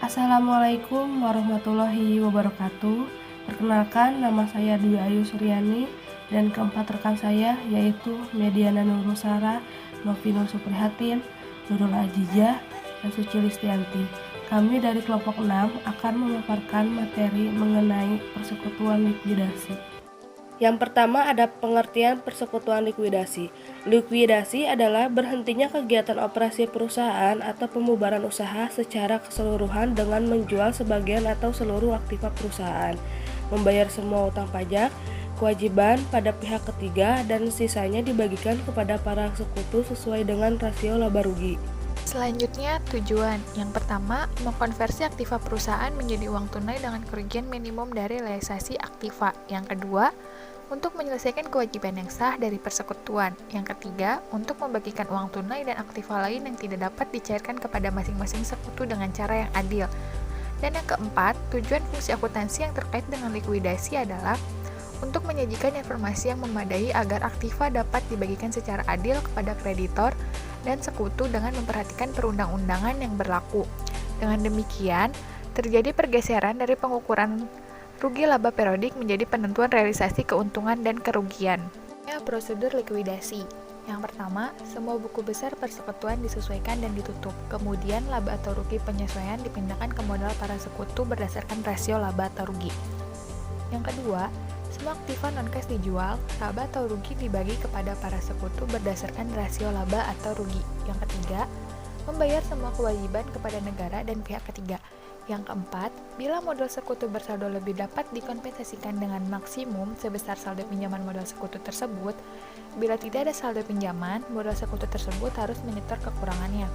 Assalamualaikum warahmatullahi wabarakatuh. Perkenalkan, nama saya Dwi Ayu Suryani dan keempat rekan saya yaitu Mediana Nurusara, Novi Nur Suprihatin, Nurul Ajijah, dan Suci Listianti. Kami dari kelompok 6 akan memaparkan materi mengenai persekutuan likuidasi. Yang pertama ada pengertian persekutuan likuidasi. Likuidasi adalah berhentinya kegiatan operasi perusahaan atau pembubaran usaha secara keseluruhan dengan menjual sebagian atau seluruh aktiva perusahaan, membayar semua utang pajak, kewajiban pada pihak ketiga, dan sisanya dibagikan kepada para sekutu sesuai dengan rasio laba rugi. Selanjutnya, tujuan. Yang pertama, mengkonversi aktiva perusahaan menjadi uang tunai dengan kerugian minimum dari realisasi aktiva. Yang kedua, untuk menyelesaikan kewajiban yang sah dari persekutuan. Yang ketiga, untuk membagikan uang tunai dan aktiva lain yang tidak dapat dicairkan kepada masing-masing sekutu dengan cara yang adil. Dan yang keempat, tujuan fungsi akuntansi yang terkait dengan likuidasi adalah untuk menyajikan informasi yang memadai agar aktiva dapat dibagikan secara adil kepada kreditor dan sekutu dengan memperhatikan perundang-undangan yang berlaku. Dengan demikian, terjadi pergeseran dari pengukuran rugi laba periodik menjadi penentuan realisasi keuntungan dan kerugian. Prosedur likuidasi. Yang pertama, semua buku besar persekutuan disesuaikan dan ditutup. Kemudian, laba atau rugi penyesuaian dipindahkan ke modal para sekutu berdasarkan rasio laba atau rugi. Yang kedua, semua aktiva non-cash dijual, laba atau rugi dibagi kepada para sekutu berdasarkan rasio laba atau rugi. Yang ketiga, membayar semua kewajiban kepada negara dan pihak ketiga. Yang keempat, bila modal sekutu bersaldo lebih dapat dikompensasikan dengan maksimum sebesar saldo pinjaman modal sekutu tersebut. Bila tidak ada saldo pinjaman, modal sekutu tersebut harus menyetor kekurangannya.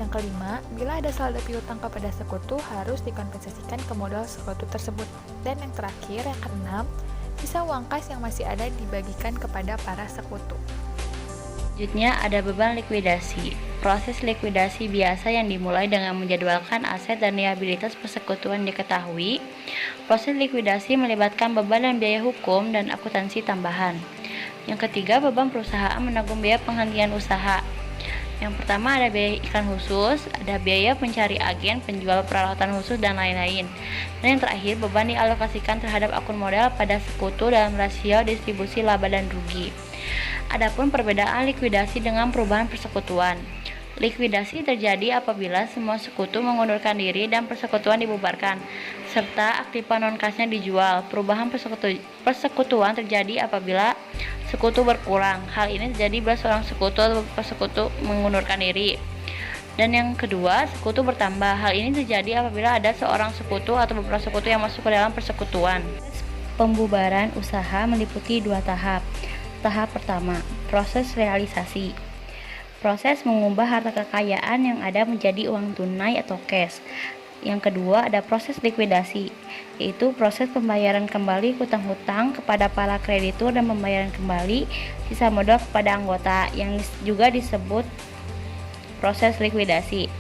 Yang kelima, bila ada saldo piutang kepada sekutu harus dikompensasikan ke modal sekutu tersebut. Dan yang terakhir, yang keenam, sisa uang kas yang masih ada dibagikan kepada para sekutu. Selanjutnya ada beban likuidasi. Proses likuidasi biasa yang dimulai dengan menjadwalkan aset dan liabilitas persekutuan diketahui. Proses likuidasi melibatkan beban dan biaya hukum dan akuntansi tambahan. Yang ketiga, beban perusahaan menanggung biaya penghentian usaha. Yang pertama ada biaya iklan khusus, ada biaya pencari agen, penjual peralatan khusus, dan lain-lain. Dan yang terakhir, beban dialokasikan terhadap akun modal pada sekutu dalam rasio distribusi laba dan rugi. Adapun perbedaan likuidasi dengan perubahan persekutuan. Likuidasi terjadi apabila semua sekutu mengundurkan diri dan persekutuan dibubarkan, serta aktiva non-kasnya dijual. Perubahan persekutuan terjadi apabila sekutu berkurang. Hal ini terjadi bila seorang sekutu atau persekutu mengundurkan diri. Dan yang kedua, sekutu bertambah. Hal ini terjadi apabila ada seorang sekutu atau beberapa sekutu yang masuk ke dalam persekutuan. Pembubaran usaha meliputi dua tahap. Tahap pertama, proses realisasi. Proses mengubah harta kekayaan yang ada menjadi uang tunai atau cash. Yang kedua ada proses likuidasi, yaitu proses pembayaran kembali hutang-hutang kepada para kreditur dan pembayaran kembali sisa modal kepada anggota, yang juga disebut proses likuidasi.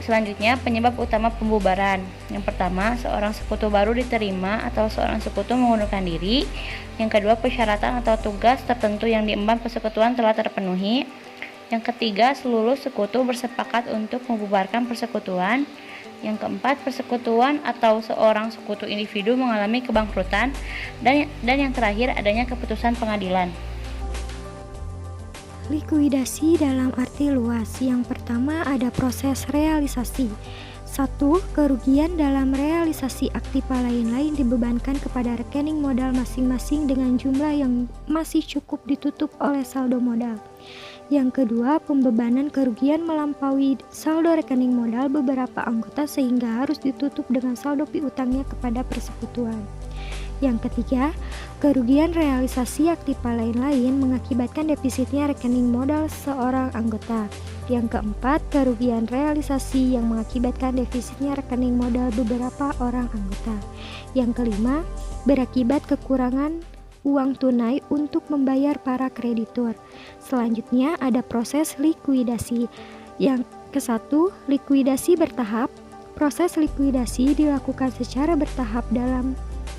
Selanjutnya, penyebab utama pembubaran. Yang pertama, seorang sekutu baru diterima atau seorang sekutu mengundurkan diri. Yang kedua, persyaratan atau tugas tertentu yang diemban persekutuan telah terpenuhi. Yang ketiga, seluruh sekutu bersepakat untuk membubarkan persekutuan. Yang keempat, persekutuan atau seorang sekutu individu mengalami kebangkrutan. Dan yang terakhir, adanya keputusan pengadilan. Likuidasi dalam arti luas. Yang pertama ada proses realisasi. 1. Kerugian dalam realisasi aktiva lain-lain dibebankan kepada rekening modal masing-masing dengan jumlah yang masih cukup ditutup oleh saldo modal. Yang kedua, pembebanan kerugian melampaui saldo rekening modal beberapa anggota sehingga harus ditutup dengan saldo piutangnya kepada persekutuan. Yang ketiga, kerugian realisasi aktiva lain-lain mengakibatkan defisitnya rekening modal seorang anggota. Yang keempat, kerugian realisasi yang mengakibatkan defisitnya rekening modal beberapa orang anggota. Yang kelima, berakibat kekurangan uang tunai untuk membayar para kreditur. Selanjutnya ada proses likuidasi. Yang ke-1, likuidasi bertahap. Proses likuidasi dilakukan secara bertahap dalam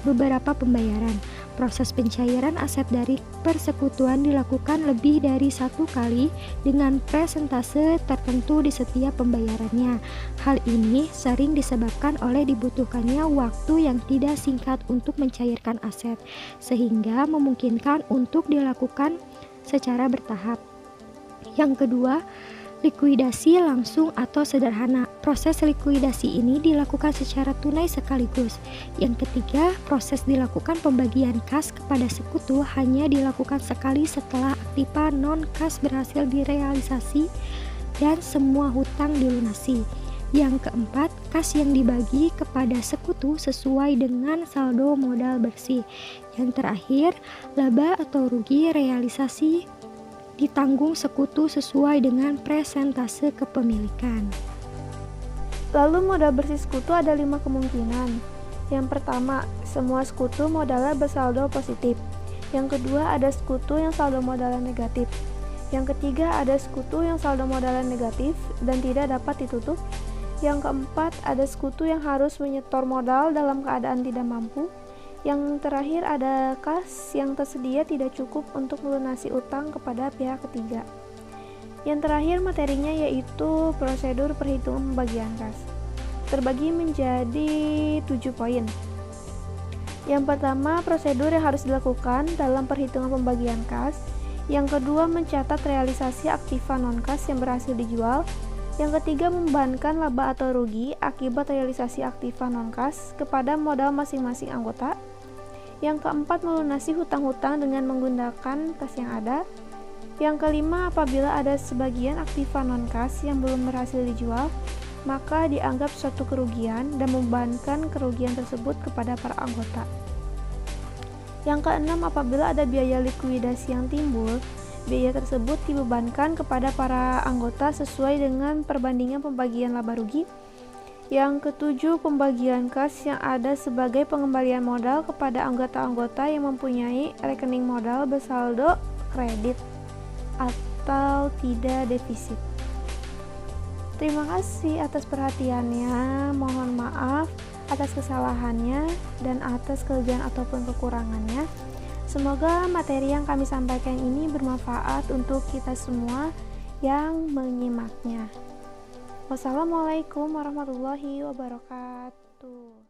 beberapa pembayaran. Proses pencairan aset dari persekutuan dilakukan lebih dari satu kali dengan presentase tertentu di setiap pembayarannya. Hal ini sering disebabkan oleh dibutuhkannya waktu yang tidak singkat untuk mencairkan aset, sehingga memungkinkan untuk dilakukan secara bertahap. Yang kedua, likuidasi langsung atau sederhana. Proses likuidasi ini dilakukan secara tunai sekaligus. Yang ketiga, proses dilakukan pembagian kas kepada sekutu hanya dilakukan sekali setelah aktiva non-kas berhasil direalisasi dan semua hutang dilunasi. Yang keempat, kas yang dibagi kepada sekutu sesuai dengan saldo modal bersih. Yang terakhir, laba atau rugi realisasi ditanggung sekutu sesuai dengan presentase kepemilikan. Lalu modal bersih sekutu ada 5 kemungkinan. Yang pertama, semua sekutu modalnya bersaldo positif. Yang kedua, ada sekutu yang saldo modalnya negatif. Yang ketiga, ada sekutu yang saldo modalnya negatif dan tidak dapat ditutup. Yang keempat, ada sekutu yang harus menyetor modal dalam keadaan tidak mampu. Yang terakhir, ada kas yang tersedia tidak cukup untuk melunasi utang kepada pihak ketiga. Yang terakhir materinya yaitu prosedur perhitungan pembagian kas. Terbagi menjadi 7 poin. Yang pertama, prosedur yang harus dilakukan dalam perhitungan pembagian kas. Yang kedua, mencatat realisasi aktiva non-kas yang berhasil dijual. Yang ketiga, membebankan laba atau rugi akibat realisasi aktiva non-kas kepada modal masing-masing anggota. Yang keempat, melunasi hutang-hutang dengan menggunakan kas yang ada. Yang kelima, apabila ada sebagian aktiva non-kas yang belum berhasil dijual, maka dianggap suatu kerugian dan membebankan kerugian tersebut kepada para anggota. Yang keenam, apabila ada biaya likuidasi yang timbul, biaya tersebut dibebankan kepada para anggota sesuai dengan perbandingan pembagian laba rugi. Yang ketujuh, pembagian kas yang ada sebagai pengembalian modal kepada anggota-anggota yang mempunyai rekening modal bersaldo kredit atau tidak defisit. Terima kasih atas perhatiannya. Mohon maaf atas kesalahannya dan atas kelebihan ataupun kekurangannya. Semoga materi yang kami sampaikan ini bermanfaat untuk kita semua yang menyimaknya. Wassalamualaikum warahmatullahi wabarakatuh.